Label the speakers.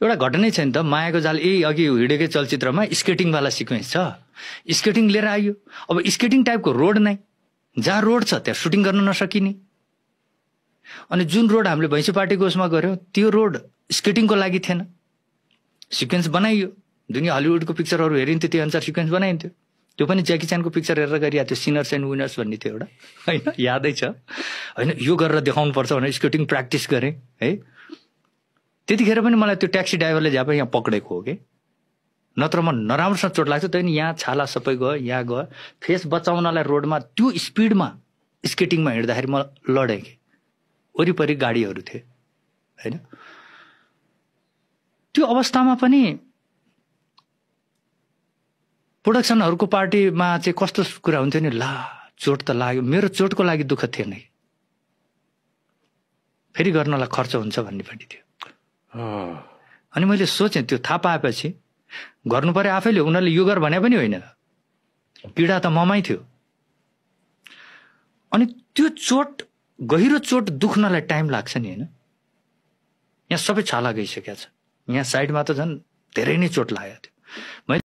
Speaker 1: एउटा घटनै छ नि त, मायाको जाल अघि हिँडेकै चलचित्रमा स्केटिङवाला सिक्वेन्स छ, स्केटिङ लिएर आयो। अब स्केटिङ टाइपको रोड नै, जहाँ रोड छ त्यहाँ सुटिङ गर्न नसकिने, अनि जुन रोड हामीले भैँसी पार्टीको उसमा गऱ्यौँ त्यो रोड स्केटिङको लागि थिएन। सिक्वेन्स बनाइयो, दुनियाँ हलिउडको पिक्चरहरू हेरिन्थ्यो त्यही अनुसार सिक्वेन्स बनाइन्थ्यो। त्यो पनि ज्याकी चानको पिक्चर हेरेर गरिएको थियो, सिनर्स एन्ड विनर्स भन्ने थियो एउटा, होइन यादै छ होइन। यो गरेर देखाउनु पर्छ भनेर स्केटिङ प्र्याक्टिस गरेँ है। त्यतिखेर पनि मलाई त्यो ट्याक्सी ड्राइभरले झ्याप यहाँ पक्रेको हो कि, नत्र म नराम्रोसँग चोट लाग्छ। त्यहाँदेखि यहाँ छाला सबै गयो, यहाँ गयो, फेस बचाउनलाई रोडमा त्यो स्पिडमा स्केटिङमा हिँड्दाखेरि म लडेँ कि, वरिपरि गाडीहरू थिए होइन। त्यो अवस्थामा पनि प्रोडक्सनहरूको पार्टीमा चाहिँ कस्तो कुरा हुन्थ्यो नि, ला चोट त लाग्यो, मेरो चोटको लागि दुःख थिएन, फेरि गर्नलाई खर्च हुन्छ भन्ने पनि थियो। अनि मैले सोचेँ त्यो थाहा पाएपछि गर्नु पर्यो आफैले, उनीहरूले यो गर भने पनि होइन, पीडा त ममै थियो। अनि त्यो चोट, गहिरो चोट दुख्नलाई टाइम लाग्छ नि होइन। यहाँ सबै छाला गइसकेको छ, यहाँ साइडमा त झन् धेरै नै चोट लागेको थियो।